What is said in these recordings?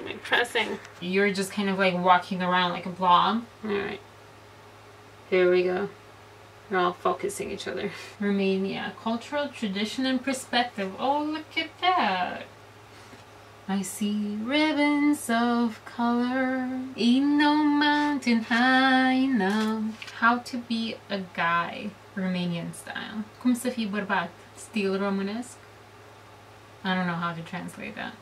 like pressing. You're just kind of like walking around like a blob. Alright. Here we go. We're all focusing each other. Romania. Cultural tradition and perspective. Oh, look at that. I see ribbons of color. Ain't no mountain high enough. How to be a guy. Romanian style. Cum să fii bărbat. Stil românesc. I don't know how to translate that.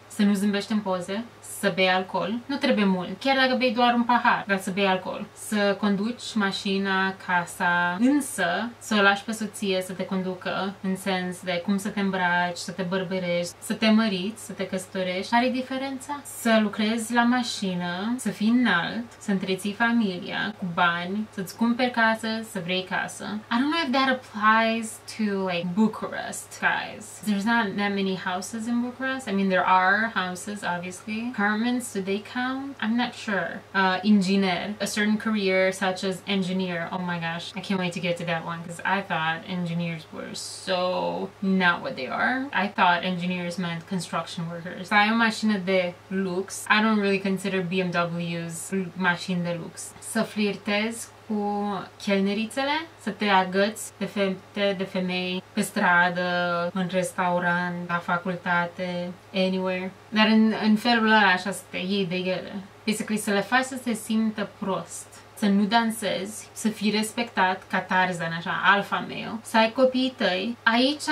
Să nu zâmbești în poze, să bei alcool, nu trebuie mult, chiar dacă bei doar un pahar, dar să bei alcool. Să conduci mașina, casa, însă să o lași pe soție să te conducă, în sens de cum să te îmbraci, să te bărberești, să te măriți, să te căsătorești. Care-i diferența? Să lucrezi la mașină, să fii înalt, să întreții familia cu bani, să-ți cumperi casă, să vrei casă. I don't know if that applies to like Bucharest, guys. There's not that many houses in Bucharest. I mean, there are houses, obviously. Apartments, do they count? I'm not sure. Inginer, a certain career such as engineer. Oh my gosh, I can't wait to get to that one because I thought engineers were so not what they are. I thought engineers meant construction workers. Ai o mașină de lux. I don't really consider BMWs mașini de lux. Să flirtezi cu chelnerițele, să te agăți de fete, de femei, pe stradă, în restaurant, la facultate, anywhere. Dar în felul ăla așa să te iei de ele. Basically, să le faci să se simtă prost. Să nu dansezi, să fii respectat ca Tarzan, așa, alpha male, să ai copiii tăi. Aici,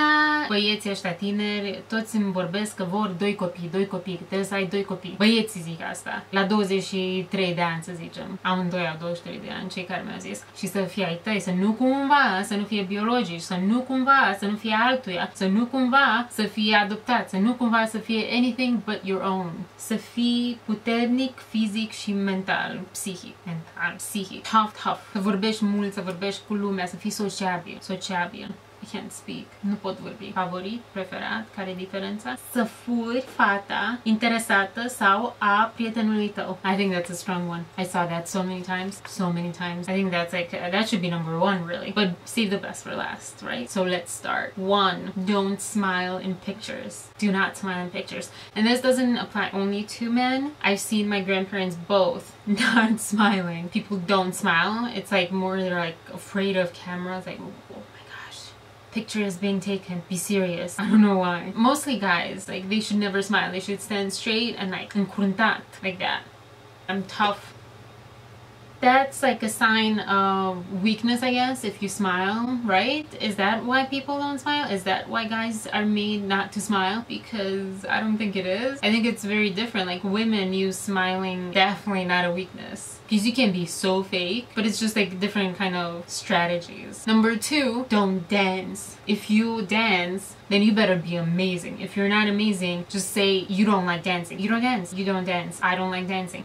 băieții ăștia tineri, toți îmi vorbesc că vor 2 copii, că trebuie să ai 2 copii. Băieții zic asta. La 23 de ani, să zicem. Amândoi au 23 de ani, cei care mi-au zis. Și să fie ai tăi, să nu cumva, să nu fie biologici, să nu cumva, să nu fie altuia, să nu cumva, să fie adoptat, să nu cumva să fie anything but your own. Să fii puternic, fizic și mental, psihic, tough, să vorbești mult, să vorbești cu lumea, să fii sociabil. I can't speak. Nu pot vorbi. Favorit, preferat, care e diferența? Să furi fata interesată sau a prietenului tău. I think that's a strong one. I saw that so many times. I think that's like, that should be number 1 really. But save the best for last, right? So let's start. 1. Don't smile in pictures. Do not smile in pictures. And this doesn't apply only to men. I've seen my grandparents both not smiling. People don't smile. It's like more they're like afraid of cameras. Like, oh my gosh, picture is being taken. Be serious. I don't know why. Mostly guys, like they should never smile. They should stand straight and like încruntat, like that. I'm tough. That's like a sign of weakness, I guess, if you smile, right? Is that why people don't smile? Is that why guys are made not to smile? Because I don't think it is. I think it's very different. Like women use smiling, definitely not a weakness. Because you can be so fake, but it's just like different kind of strategies. Number 2, don't dance. If you dance, then you better be amazing. If you're not amazing, just say you don't like dancing. You don't dance. You don't dance. I don't like dancing.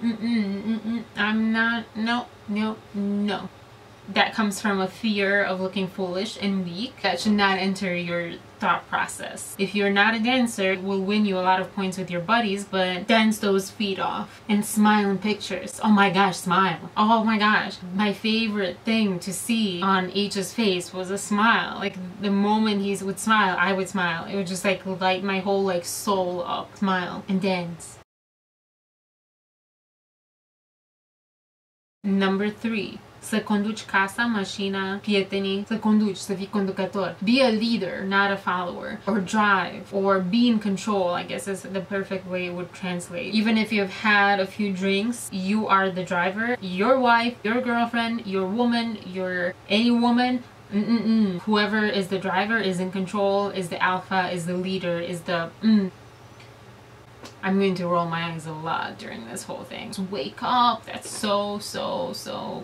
I'm not. No. That comes from a fear of looking foolish and weak. That should not enter your thought process. If you're not a dancer, it will win you a lot of points with your buddies, but dance those feet off and smile in pictures. Oh my gosh, smile. Oh my gosh. My favorite thing to see on H's face was a smile. Like the moment he would smile, I would smile. It would just like light my whole like soul up. Smile and dance. Number 3. Să conduci casa, mașina, prietenii, să conduci, să fii conducător. Be a leader, not a follower. Or drive, or be in control, I guess is the perfect way it would translate. Even if you've had a few drinks, you are the driver. Your wife, your girlfriend, your woman, any woman, whoever is the driver is in control, is the alpha, is the leader, is the I'm going to roll my eyes a lot during this whole thing. Just wake up. That's so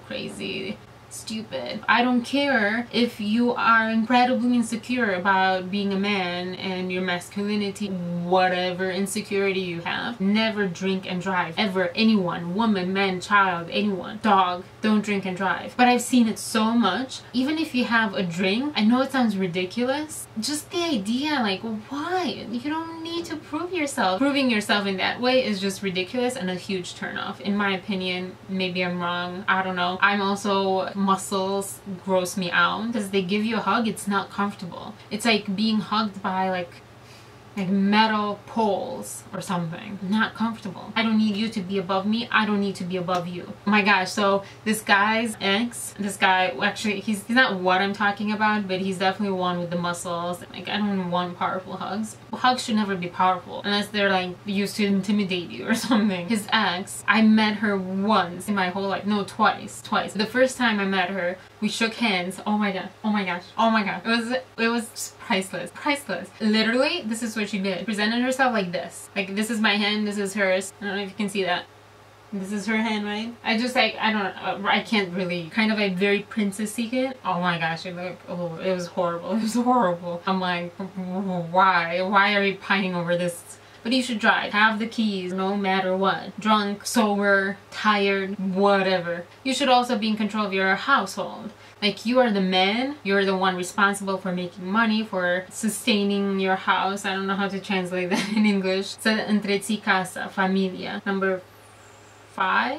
crazy. Stupid. I don't care if you are incredibly insecure about being a man and your masculinity, whatever insecurity you have. Never drink and drive. Ever. Anyone. Woman, man, child, anyone. Dog. Don't drink and drive. But I've seen it so much. Even if you have a drink, I know it sounds ridiculous. Just the idea, like, why? You don't need to prove yourself. Proving yourself in that way is just ridiculous and a huge turnoff. In my opinion, maybe I'm wrong. I don't know. I'm also muscles gross me out because they give you a hug, it's not comfortable. It's like being hugged by like like metal poles or something. Not comfortable. I don't need you to be above me. I don't need to be above you. Oh my gosh. So this guy's ex, this guy, actually he's not what I'm talking about, but he's definitely one with the muscles. Like, I don't want powerful hugs. Hugs should never be powerful unless they're like used to intimidate you or something. His ex, I met her once in my whole life. No, twice. The first time I met her, we shook hands. Oh my god. Oh my gosh. Oh my god. It was just priceless. Priceless. Literally, this is what she did. Presented herself like this. Like, this is my hand, this is hers. I don't know if you can see that. This is her hand, right? I just like, I don't know, I can't really, kind of like very princessy kid. Oh my gosh, it was horrible. It was horrible. I'm like, why are you pining over this? But you should drive. Have the keys no matter what. Drunk, sober, tired, whatever. You should also be in control of your household. Like, you are the man, you're the one responsible for making money, for sustaining your house. I don't know how to translate that in English. Să întreții casa, familia. Number 5.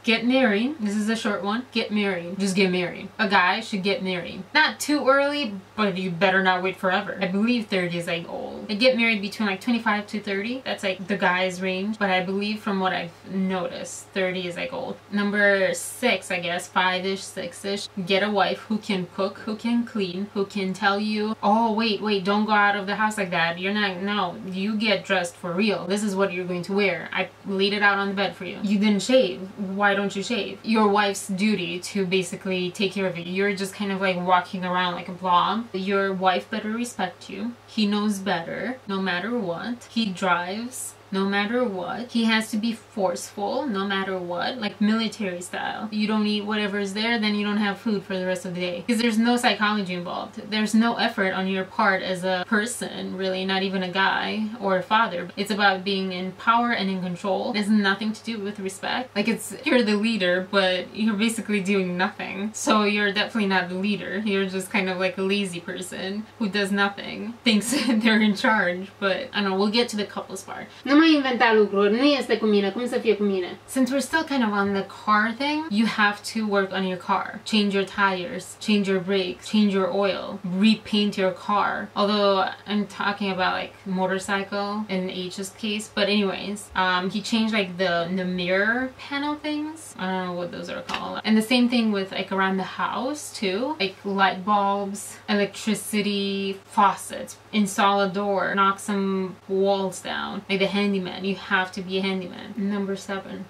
Get married. This is a short one. Get married. Just get married. A guy should get married. Not too early, but you better not wait forever. I believe 30 is like old. They get married between like 25 to 30. That's like the guy's range. But I believe from what I've noticed, 30 is like old. Number 6, I guess, 5-ish, 6-ish. Get a wife who can cook, who can clean, who can tell you, oh, wait, don't go out of the house like that. You're not, no, you get dressed for real. This is what you're going to wear. I laid it out on the bed for you. You didn't shave. Why don't you shave? Your wife's duty to basically take care of you. You're just kind of like walking around like a blob. Your wife better respect you. He knows better no matter what. He drives no matter what. He has to be forceful no matter what, like military style. You don't eat whatever's there, then you don't have food for the rest of the day. Because there's no psychology involved. There's no effort on your part as a person, really, not even a guy or a father. It's about being in power and in control. It has nothing to do with respect. Like, you're the leader, but you're basically doing nothing. So you're definitely not the leader. You're just kind of like a lazy person who does nothing, thinks they're in charge. But I don't know, we'll get to the couples part. Nu mai inventa lucruri, nu este cu mine, cum să fie cu mine? Since we're still kind of on the car thing, you have to work on your car. Change your tires, change your brakes, change your oil, repaint your car. Although I'm talking about like motorcycle in H's case, but anyways, he changed like the mirror panel things. I don't know what those are called. And the same thing with like around the house too, like light bulbs, electricity, faucets, install a door, knock some walls down, like the handyman. You have to be a handyman. Number 7,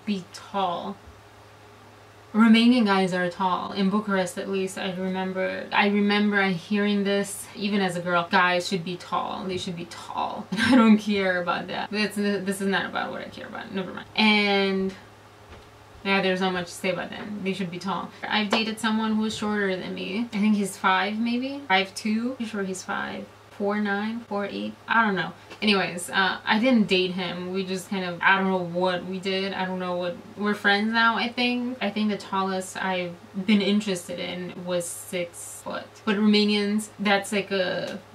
be tall. Romanian guys are tall. In Bucharest, at least, I remember hearing this even as a girl. Guys should be tall. They should be tall. And I don't care about that. This is not about what I care about. Never mind. And yeah, there's not much to say about them. They should be tall. I've dated someone who's shorter than me. I think he's 5 maybe. 5'2". Pretty sure he's 5. 4'9", 4'8", I don't know. Anyways, I didn't date him. We just kind of, I don't know what we did. I don't know what, we're friends now, I think. I think the tallest I've been interested in was 6 foot. But Romanians, that's like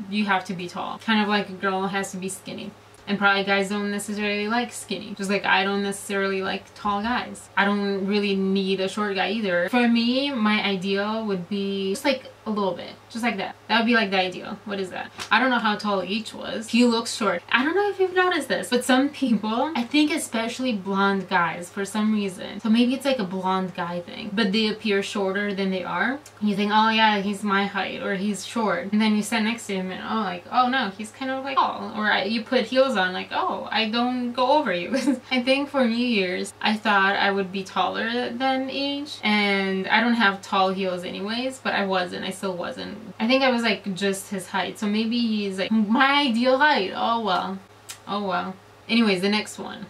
you have to be tall. Kind of like a girl has to be skinny. And probably guys don't necessarily like skinny. Just like I don't necessarily like tall guys. I don't really need a short guy either. For me, my ideal would be just like a little bit. Just like that. That would be like the ideal. What is that? I don't know how tall each was. He looks short. I don't know if you've noticed this, but some people, I think especially blonde guys for some reason. So maybe it's like a blonde guy thing, but they appear shorter than they are. You think, oh yeah, he's my height, or he's short. And then you sit next to him and oh no, he's kind of like tall. Or you put heels on, like, oh, I don't go over you. I think for New Year's, I thought I would be taller than Age, and I don't have tall heels anyways, but I wasn't. I still wasn't. I think I was like just his height, so maybe he's like my ideal height. Oh well. Oh well. Anyways, the next one.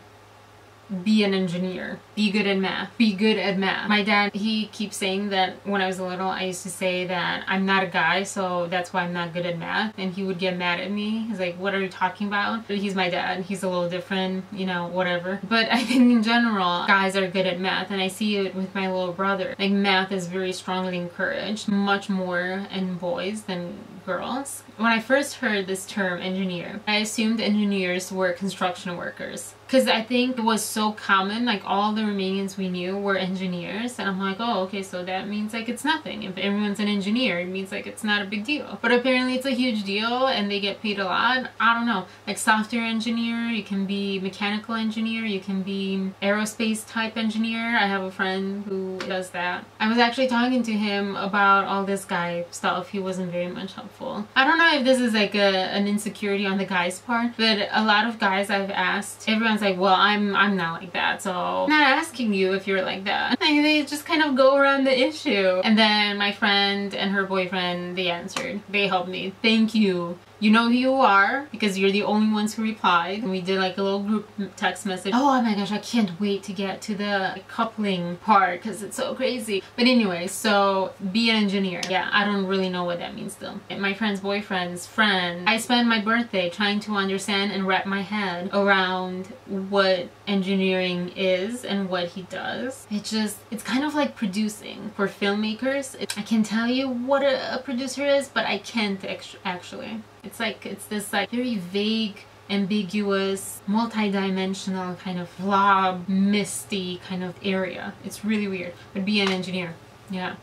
Be an engineer. Be good at math. Be good at math. My dad, he keeps saying that when I was little, I used to say that I'm not a guy, so that's why I'm not good at math. And he would get mad at me. He's like, what are you talking about? But he's my dad. He's a little different, you know, whatever. But I think in general, guys are good at math. And I see it with my little brother. Like, math is very strongly encouraged, much more in boys than girls. When I first heard this term engineer, I assumed engineers were construction workers. because I think it was so common, like all the Romanians we knew were engineers, and I'm like, oh, okay, so that means like it's nothing. If everyone's an engineer, it means like it's not a big deal. But apparently it's a huge deal, and they get paid a lot. I don't know, like software engineer, you can be mechanical engineer, you can be aerospace type engineer. I have a friend who does that. I was actually talking to him about all this guy stuff. He wasn't very much helpful. I don't know if this is like an insecurity on the guy's part, but a lot of guys I've asked, everyone's like, well, I'm not like that, so I'm not asking you if you're like that. Like, they just kind of go around the issue. And then my friend and her boyfriend, they answered. They helped me. Thank you. You know who you are because you're the only ones who replied. And we did like a little group text message. Oh my gosh, I can't wait to get to the coupling part because it's so crazy. But anyway, so be an engineer. Yeah, I don't really know what that means though. My friend's boyfriend's friend. I spent my birthday trying to understand and wrap my head around what engineering is and what he does. It's kind of like producing for filmmakers. I can tell you what a producer is, but I can't actually. It's this like very vague, ambiguous, multi-dimensional kind of blob, misty kind of area. It's really weird. But be an engineer. Yeah.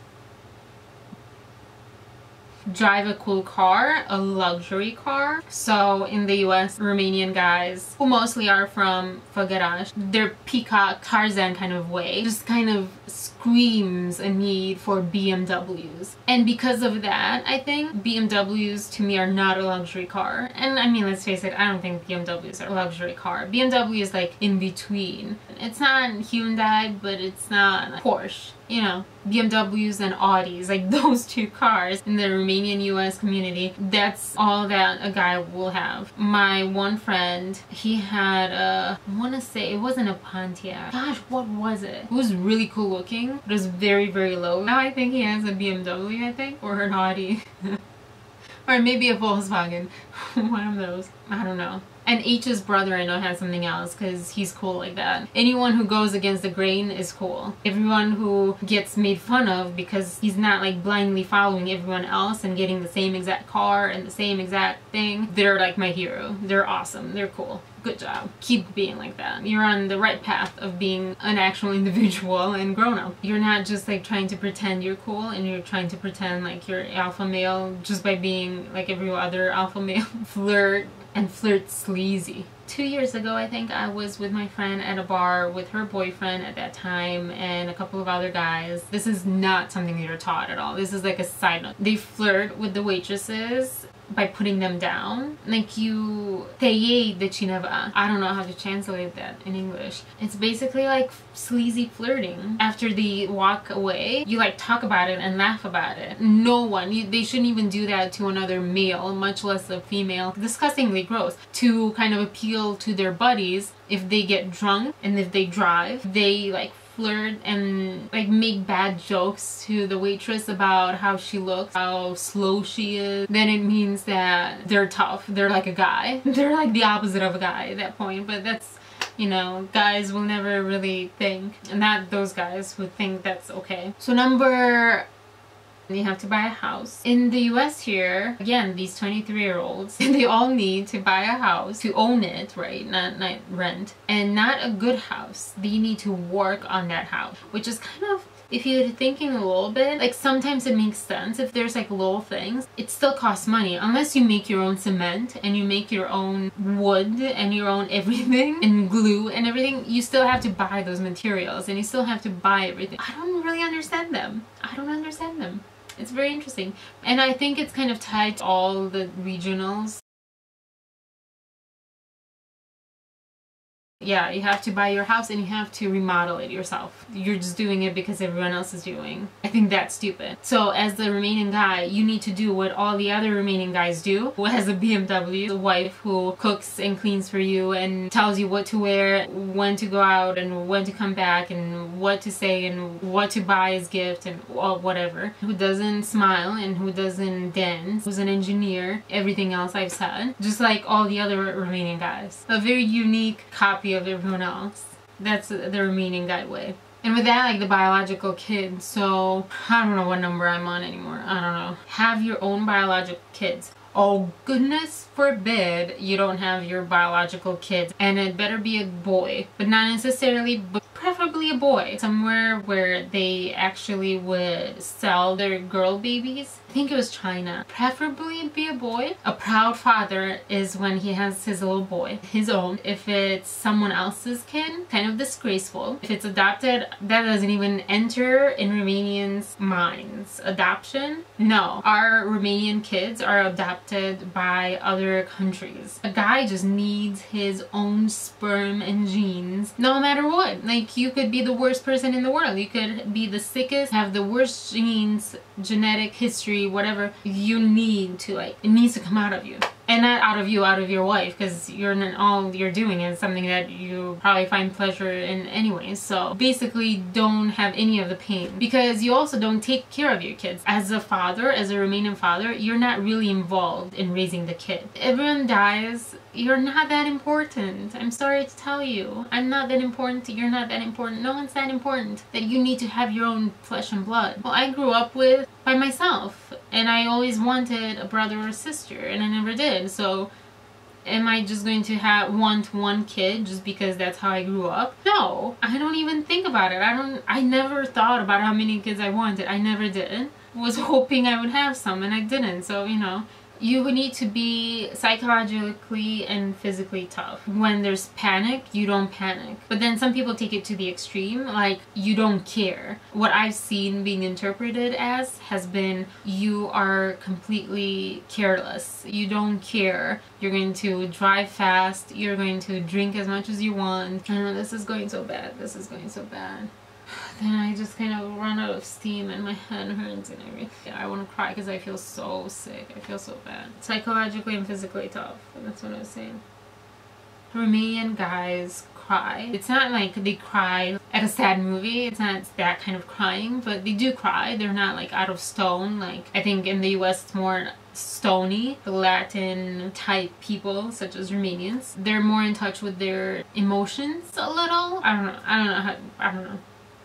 Drive a cool car, a luxury car. So in the US, Romanian guys, who mostly are from Făgăraș, their peacock Tarzan kind of way just kind of screams a need for BMWs. And because of that, I think BMWs to me are not a luxury car. And I mean, let's face it, I don't think BMWs are a luxury car. BMW is like in between. It's not Hyundai, but it's not Porsche. You know, BMWs and Audis, like those two cars in the Romanian US community, that's all that a guy will have. My one friend, he had a, I want to say it wasn't a Pontiac. Gosh, what was it? It was really cool looking. It was very, very low. Now I think he has a BMW, I think, or an Audi. Or maybe a Volkswagen. One of those. I don't know. And H's brother, I know, has something else because he's cool like that. Anyone who goes against the grain is cool. Everyone who gets made fun of because he's not like blindly following everyone else and getting the same exact car and the same exact thing, they're like my hero. They're awesome. They're cool. Good job. Keep being like that. You're on the right path of being an actual individual and grown up. You're not just like trying to pretend you're cool and you're trying to pretend like you're alpha male just by being like every other alpha male. Flirt sleazy. 2 years ago, I think, I was with my friend at a bar with her boyfriend at that time and a couple of other guys. This is not something you're taught at all. This is like a side note. They flirt with the waitresses by putting them down. Like you te iei de cineva. I don't know how to translate that in English. It's basically like sleazy flirting. After they walk away, you like talk about it and laugh about it. No one, they shouldn't even do that to another male, much less a female. Disgustingly gross. To kind of appeal to their buddies, if they get drunk and if they drive, they like flirt and like make bad jokes to the waitress about how she looks, how slow she is. Then it means that they're tough. They're like a guy. They're like the opposite of a guy at that point. But that's, you know, guys will never really think, and not those guys who think that's okay. So you have to buy a house. In the US here, again, these 23-year-olds, they all need to buy a house to own it, right? Not rent. And not a good house. They need to work on that house, which is kind of, if you're thinking a little bit, like sometimes it makes sense. If there's like little things, it still costs money. Unless you make your own cement and you make your own wood and your own everything and glue and everything, you still have to buy those materials and you still have to buy everything. I don't really understand them. I don't understand them. It's very interesting. And I think it's kind of tied to all the regionals. Yeah, you have to buy your house and you have to remodel it yourself. You're just doing it because everyone else is doing. I think that's stupid. So as the Romanian guy, you need to do what all the other Romanian guys do. Who has a BMW, a wife who cooks and cleans for you and tells you what to wear, when to go out and when to come back and what to say and what to buy as gift and whatever. Who doesn't smile and who doesn't dance. Who's an engineer. Everything else I've said. Just like all the other Romanian guys. A very unique copy of everyone else. That's the Romanian guy way. And with that, like the biological kid, so I don't know what number I'm on anymore. I don't know. Have your own biological kids. oh goodness forbid you don't have your biological kids, and it better be a boy, but not necessarily, but preferably a boy, somewhere where they actually would sell their girl babies. I think it was China. Preferably be a boy. A proud father is when he has his little boy, his own. If it's someone else's kid, kind of disgraceful. If it's adopted, that doesn't even enter in Romanians' minds. Adoption? No. Our Romanian kids are adopted by other countries. A guy just needs his own sperm and genes, no matter what. Like, you could be the worst person in the world. You could be the sickest, have the worst genes, genetic history, whatever. You need to, like, it needs to come out of you. And not out of you, out of your wife, because all you're doing is something that you probably find pleasure in anyway. So basically don't have any of the pain, because you also don't take care of your kids. As a father, as a Romanian father, you're not really involved in raising the kid. Everyone dies. You're not that important. I'm sorry to tell you. I'm not that important. You're not that important. No one's that important that you need to have your own flesh and blood. Well, I grew up by myself, and I always wanted a brother or sister, and I never did. So am I just going to want one kid just because that's how I grew up? No, I don't even think about it. I never thought about how many kids I wanted. I never did. Was hoping I would have some, and I didn't. So, you know, you need to be psychologically and physically tough. When there's panic, you don't panic. But then some people take it to the extreme, like you don't care. What I've seen being interpreted as has been you are completely careless. You don't care. You're going to drive fast. You're going to drink as much as you want. I know this is going so bad. This is going so bad. Then I just kind of run out of steam and my head hurts and everything. I want to cry because I feel so sick. I feel so bad. Psychologically and physically tough. That's what I was saying. Romanian guys cry. It's not like they cry at a sad movie. It's not that kind of crying, but they do cry. They're not like out of stone. Like, I think in the US it's more stony. The Latin type people, such as Romanians, they're more in touch with their emotions a little. I don't know.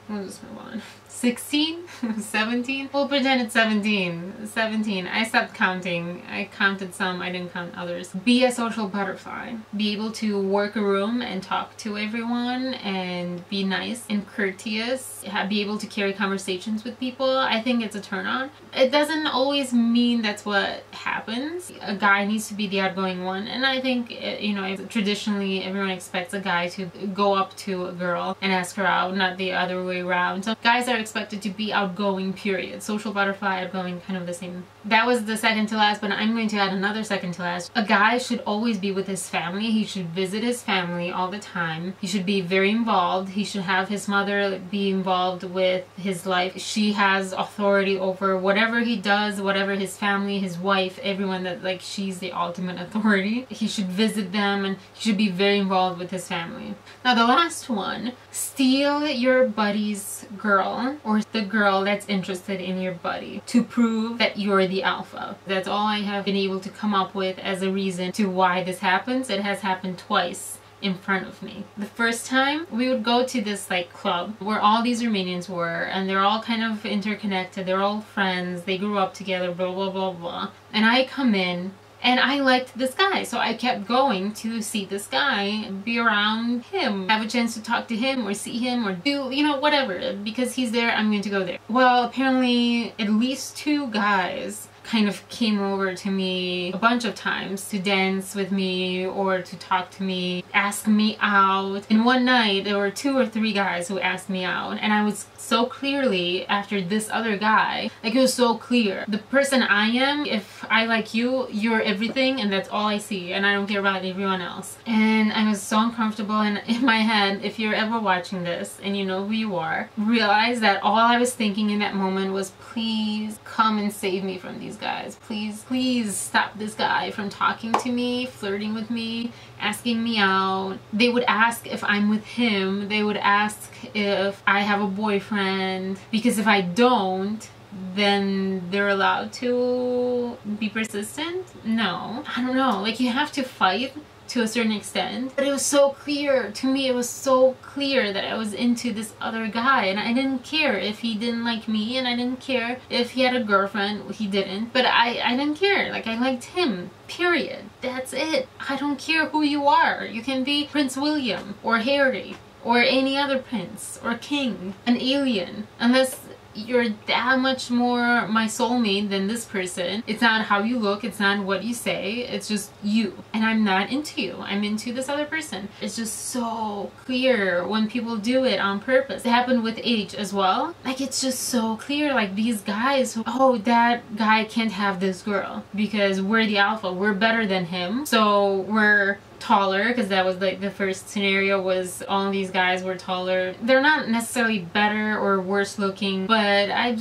We'll just move on. 16? 17? We'll pretend it's 17. 17. I stopped counting. I counted some, I didn't count others. Be a social butterfly. Be able to work a room and talk to everyone and be nice and courteous. Be able to carry conversations with people. I think it's a turn on. It doesn't always mean that's what happens. A guy needs to be the outgoing one, and I think, you know, traditionally everyone expects a guy to go up to a girl and ask her out, not the other way around. So guys are expected to be outgoing, period. Social butterfly, outgoing, kind of the same. That was the second to last, but I'm going to add another second to last. A guy should always be with his family. He should visit his family all the time. He should be very involved. He should have his mother be involved with his life. She has authority over whatever he does, whatever his family, his wife, everyone, that, like, she's the ultimate authority. He should visit them and he should be very involved with his family. Now the last one, steal your buddy's girl or the girl that's interested in your buddy to prove that you're the alpha. That's all I have been able to come up with as a reason to why this happens. It has happened twice in front of me. The first time, we would go to this like club where all these Romanians were, and they're all kind of interconnected, they're all friends, they grew up together, blah blah blah blah. And I come in and I liked this guy, so I kept going to see this guy, be around him, have a chance to talk to him or see him or do, you know, whatever. Because he's there, I'm going to go there. Well, apparently at least 2 guys kind of came over to me a bunch of times to dance with me or to talk to me, ask me out. And one night there were 2 or 3 guys who asked me out, and I was so clearly after this other guy. Like, it was so clear. The person I am, if I like you, you're everything, and that's all I see, and I don't care about everyone else. And I was so uncomfortable, and in my head, if you're ever watching this and you know who you are, realize that all I was thinking in that moment was, please come and save me from these guys. Please stop this guy from talking to me, flirting with me, asking me out. They would ask if I'm with him. They would ask if I have a boyfriend, because if I don't, then they're allowed to be persistent. No, I don't know. Like, you have to fight to a certain extent, but it was so clear to me, it was so clear that I was into this other guy, and I didn't care if he didn't like me, and I didn't care if he had a girlfriend. He didn't, but I didn't care. Like, I liked him, period. That's it. I don't care who you are. You can be Prince William or Harry or any other prince or king, an alien, unless you're that much more my soulmate than this person. It's not how you look, it's not what you say, it's just you. And I'm not into you, I'm into this other person. It's just so clear when people do it on purpose. It happened with H as well. Like, it's just so clear, like these guys who, oh, that guy can't have this girl because we're the alpha, we're better than him, so we're taller, because that was like the first scenario, was all these guys were taller. They're not necessarily better or worse looking, but I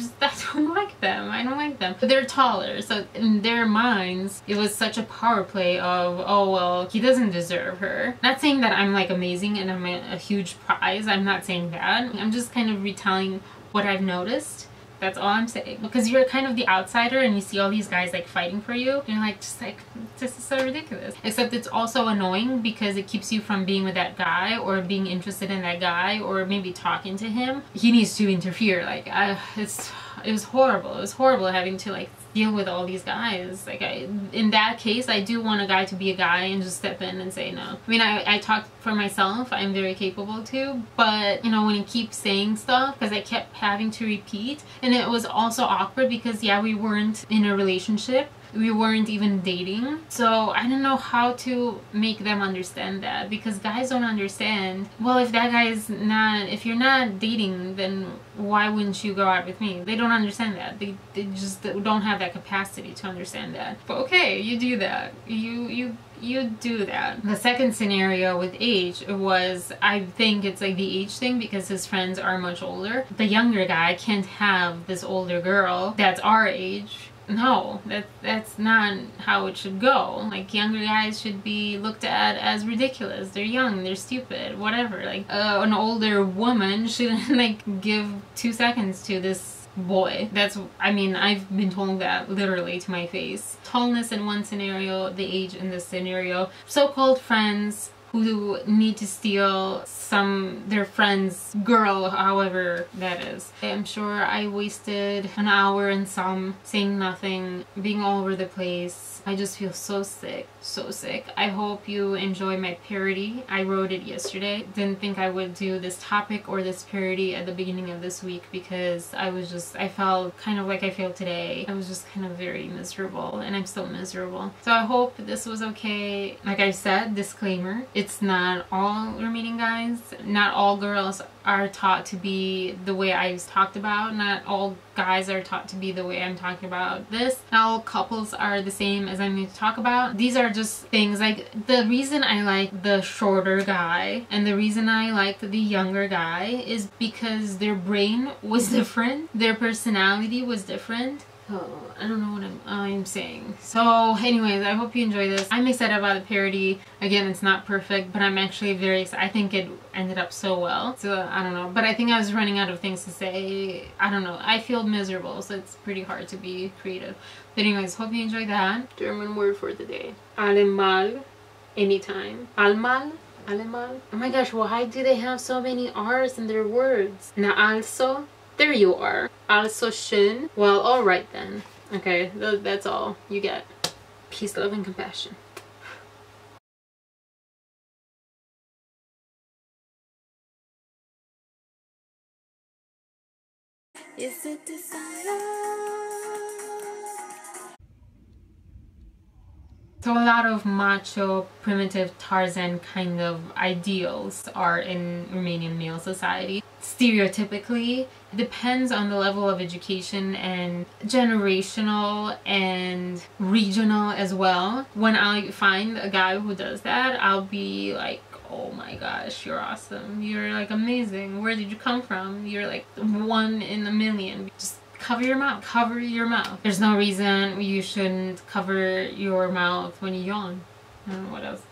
don't like them. I don't like them. But they're taller, so in their minds it was such a power play of, oh well, he doesn't deserve her. Not saying that I'm like amazing and I'm a huge prize, I'm not saying that. I'm just kind of retelling what I've noticed. That's all I'm saying. Because you're kind of the outsider and you see all these guys like fighting for you. And you're like, this is so ridiculous. Except it's also annoying because it keeps you from being with that guy or being interested in that guy or maybe talking to him. He needs to interfere. Like, it was horrible. It was horrible having to like deal with all these guys. Like, in that case, I do want a guy to be a guy and just step in and say no. I mean, I talk for myself, I'm very capable too, but you know, when he keeps saying stuff, because I kept having to repeat, and it was also awkward because yeah, we weren't in a relationship, we weren't even dating, so I don't know how to make them understand that, because guys don't understand, well, if that guy is not, if you're not dating, then why wouldn't you go out with me? They don't understand that. They just don't have that capacity to understand that. But okay, you do that. You do that. The second scenario with H was, I think it's like the H thing because his friends are much older. The younger guy can't have this older girl that's our age. No, that's not how it should go. Like, younger guys should be looked at as ridiculous. They're young, they're stupid, whatever. Like, an older woman shouldn't like give 2 seconds to this boy. That's, I mean, I've been told that literally to my face. Tallness in one scenario, the age in this scenario. So-called friends who need to steal their friend's girl, however that is. I'm sure I wasted an hour and some saying nothing, being all over the place. I just feel so sick, so sick. I hope you enjoy my parody. I wrote it yesterday. Didn't think I would do this topic or this parody at the beginning of this week because I felt kind of like I feel today. I was just kind of very miserable, and I'm still miserable. So I hope this was okay. Like I said, disclaimer, it's not all Romanian guys. Not all girls are taught to be the way I talked about. Not all guys are taught to be the way I'm talking about this. Not all couples are the same as I'm going to talk about. These are just things, like the reason I like the shorter guy and the reason I liked the younger guy is because their brain was different, their personality was different. Oh, I don't know what I'm saying. So anyways, I hope you enjoy this. I'm excited about the parody. Again, it's not perfect, but I'm actually very excited. I think it ended up so well. So I don't know, but I think I was running out of things to say. I don't know. I feel miserable, so it's pretty hard to be creative. But anyways, hope you enjoyed that. German word for the day. Allemal, anytime. Allmal. Allemal. Oh my gosh, why do they have so many R's in their words? Na also. There you are. Also schön. Well, alright then. Okay, that's all you get. Peace, love, and compassion. Is it desire? So a lot of macho, primitive Tarzan kind of ideals are in Romanian male society. Stereotypically, depends on the level of education and generational and regional as well. When I find a guy who does that, I'll be like, oh my gosh, you're awesome. You're like amazing. Where did you come from? You're like 1 in a million. Just cover your mouth. Cover your mouth. There's no reason you shouldn't cover your mouth when you yawn. I don't know what else.